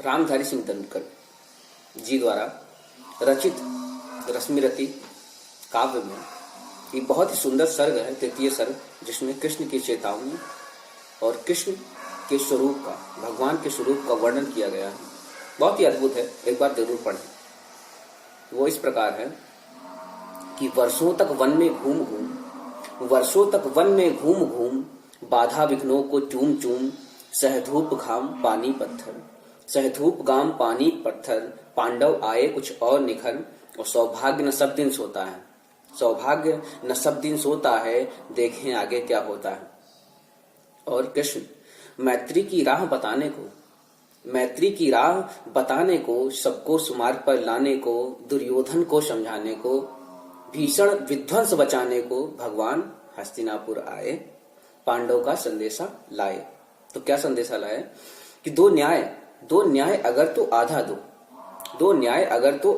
रामधारी सिंह दिनकर जी द्वारा रचित रश्मिरति काव्य में एक बहुत ही सुंदर सर्ग है, तृतीय सर्ग, जिसमें कृष्ण की चेतावनी और कृष्ण के स्वरूप का, भगवान के स्वरूप का वर्णन किया गया है। बहुत ही अद्भुत है, एक बार जरूर पढ़ें। वो इस प्रकार है कि वर्षों तक वन में घूम घूम बाधा विघ्नों को चूम चूम, सहधूप घाम पानी पत्थर, पांडव आए कुछ और निखर, और सौभाग्य न सब दिन सोता है, देखें आगे क्या होता है। और कृष्ण मैत्री की राह बताने को, सबको सुमार्ग पर लाने को, दुर्योधन को समझाने को, भीषण विध्वंस बचाने को भगवान हस्तिनापुर आए, पांडव का संदेशा लाए। तो क्या संदेशा लाए कि दो न्याय अगर तो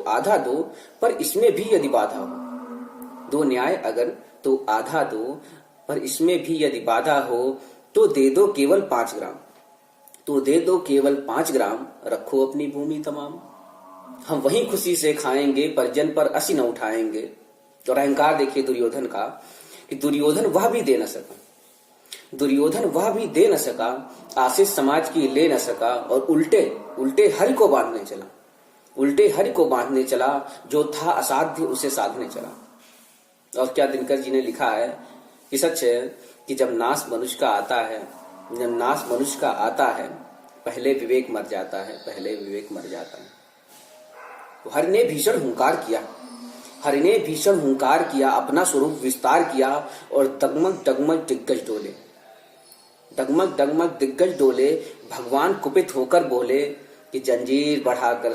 आधा दो, पर इसमें भी यदि बाधा हो। दो न्याय अगर तो आधा दो, पर इसमें भी यदि बाधा हो, तो दे दो केवल 5 ग्राम, रखो अपनी भूमि तमाम। हम वहीं खुशी से खाएंगे, परिजन पर असी न उठाएंगे। और अहंकार देखिए दुर्योधन का, कि दुर्योधन वह भी दे न सका, आशीष समाज की ले न सका, और उल्टे हरि को बांधने चला, जो था असाध्य उसे साधने चला। और क्या दिनकर जी ने लिखा है कि सच है कि जब नाश मनुष्य का आता है, पहले विवेक मर जाता है। हरि ने भीषण हुंकार किया, अपना स्वरूप विस्तार किया, और डगमग दिग्गज डोले, भगवान कुपित होकर बोले कि जंजीर बढ़ाकर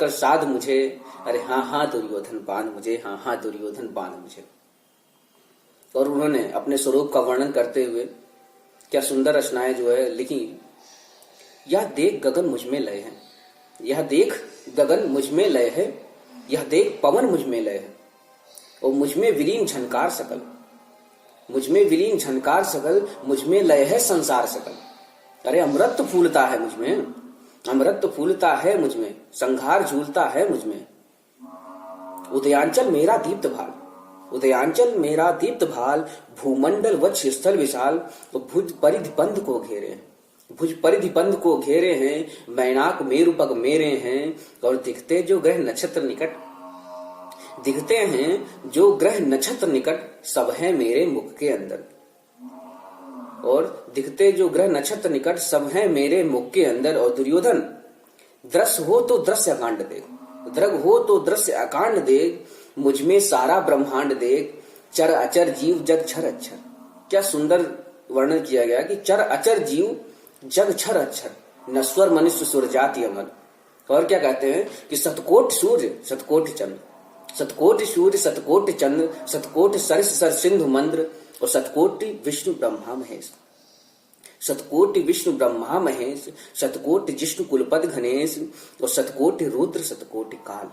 साध मुझे, अरे हाँ दुर्योधन बांध मुझे। और उन्होंने अपने स्वरूप का वर्णन करते हुए क्या सुंदर रचनाएं जो है लिखी। यह देख गगन मुझ में लय है, यह देख पवन मुझ में लय है, और मुझ में विलीन झनकार सकल, मुझ में लय है संसार सकल। अरे अमृत फूलता है मुझ में, संघार झूलता है मुझ में। उदयांचल मेरा दीप्त भाल, भूमंडल वक्ष स्थल विशाल, तो भुज परिधि बंध को घेरे हैं, मैनाक मेरु पग मेरे हैं, और दिखते जो ग्रह नक्षत्र सब है मेरे मुख के अंदर। और दिखते जो ग्रह नक्षत्र निकट सब है मेरे मुख के अंदर। और दुर्योधन दृश्य हो तो दृश्य अकांड देख, मुझ में सारा ब्रह्मांड देख, चर अचर जीव जग छर अक्षर। क्या सुंदर वर्णन किया गया कि चर अचर जीव जग छर अक्षर, नश्वर मनुष्य सुर जाति अमर। और क्या कहते हैं कि शतकोटि सूर्य शतकोटि चंद्र, शतकोटि सरस सर सिंधु मंद्र, और शतकोटि विष्णु ब्रह्मा महेश, शतकोटि जिष्णु कुलपद घनेश, और शतकोटि रुद्र शतकोटि काल,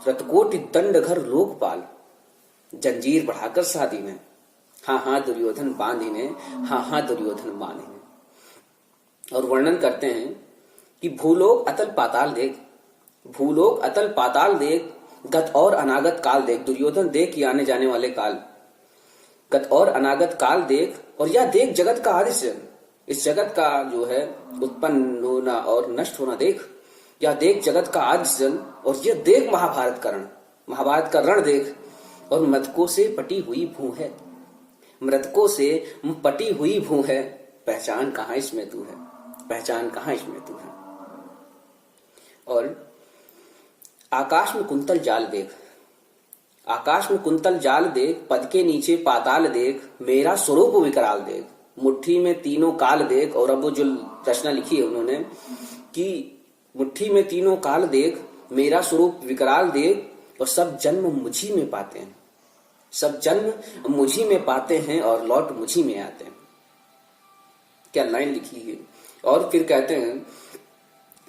शतकोटि दंडघर लोकपाल। जंजीर बढ़ाकर साधी ने, हाँ दुर्योधन बांधिने। और वर्णन करते हैं कि भूलोक अतल पाताल देख, गत और अनागत काल देख। दुर्योधन देख कि आने जाने वाले काल, गत और अनागत काल देख, और यह देख जगत का आदि से, इस जगत का जो है उत्पन्न होना और नष्ट होना देख। यह देख जगत का आदि से, और यह देख महाभारत का रण देख। और मृतकों से पटी हुई भू है, पहचान कहाँ इसमें तू है। और आकाश में कुंतल जाल देख, पद के नीचे पाताल देख, मेरा स्वरूप विकराल देख, मुट्ठी में तीनों काल देख। और अब वो जो रचना लिखी है उन्होंने कि मुट्ठी में तीनों काल देख, मेरा स्वरूप विकराल देख, और सब जन्म मुझी में पाते हैं, और लौट मुझी में आते हैं। क्या लाइन लिखी है। और फिर कहते हैं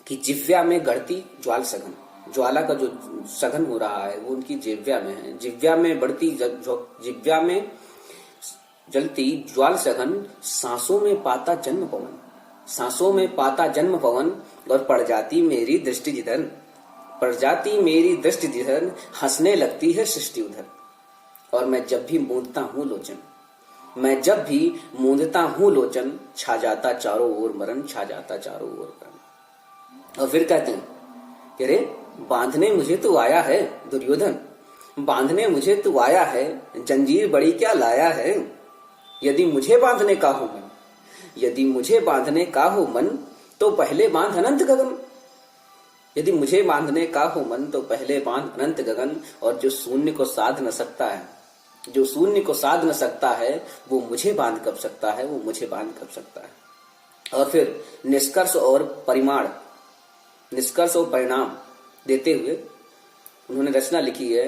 कि जिव्या में गढ़ती ज्वाला का जो सघन हो रहा है वो उनकी जिव्या में है। जिव्या में जलती ज्वाल सघन, सांसों में पाता जन्म पवन, सांसों में पाता जन्म पवन, और पड़ जाती मेरी दृष्टि जिधर, पड़ जाती मेरी दृष्टि जिधर, हंसने लगती है सृष्टि उधर। और मैं जब भी मूंदता हूँ लोचन, मैं जब भी मूंदता हूँ लोचन, छा जाता चारों ओर मरण, छा जाता चारों ओर मरण। और फिर कहते हैं कि अरे बांधने मुझे तो आया है दुर्योधन, बांधने मुझे तो आया है, जंजीर बड़ी क्या लाया है। यदि मुझे बांधने का हो मन, यदि मुझे बांधने का हो मन, तो पहले बांध अनंत गगन। यदि मुझे बांधने का हो मन, तो पहले बांध अनंत गगन। और जो शून्य को साध न सकता है, जो शून्य को साध न सकता है, वो मुझे बांध कब सकता है, वो मुझे बांध कब सकता है। और फिर निष्कर्ष और परिमाण, निष्कर्ष और परिणाम देते हुए उन्होंने रचना लिखी है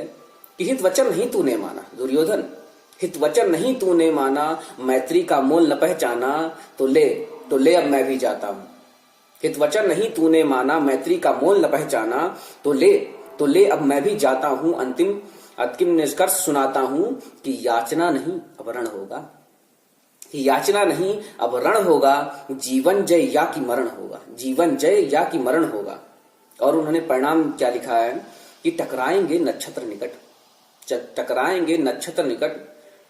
कि हित वचन नहीं तूने माना दुर्योधन, हित वचन नहीं तूने माना, मैत्री का मोल न पहचाना, तो ले अब मैं भी जाता हूं। हित वचन नहीं तूने माना, मैत्री का मोल न पहचाना, तो ले अब मैं भी जाता हूं। अंतिम निष्कर्ष सुनाता हूं कि याचना नहीं अब रण होगा, कि याचना नहीं अब रण होगा, जीवन जय या कि मरण होगा, जीवन जय या कि मरण होगा। और उन्होंने परिणाम क्या लिखा है कि टकराएंगे नक्षत्र निकट, टकराएंगे नक्षत्र निकट,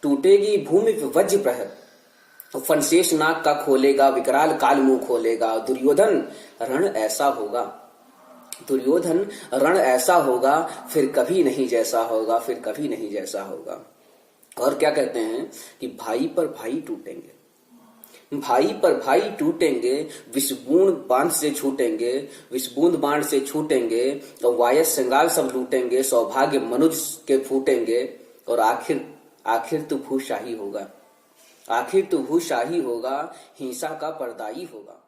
टूटेगी भूमि पे वज्र प्रहर, तो फनशेष नाग का खोलेगा, विकराल काल मुंह खोलेगा। दुर्योधन रण ऐसा होगा, दुर्योधन रण ऐसा होगा, फिर कभी नहीं जैसा होगा, फिर कभी नहीं जैसा होगा। और क्या कहते हैं कि भाई पर भाई टूटेंगे, भाई पर भाई टूटेंगे, विषबूंद बांध से छूटेंगे, विषबूंद बांध से छूटेंगे, और वायस श्रृंगार सब लूटेंगे, सौभाग्य मनुज के फूटेंगे। और आखिर तो भूशाही होगा, आखिर तो भूशाही होगा, हिंसा का पर्दाई होगा।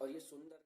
और ये सुंदर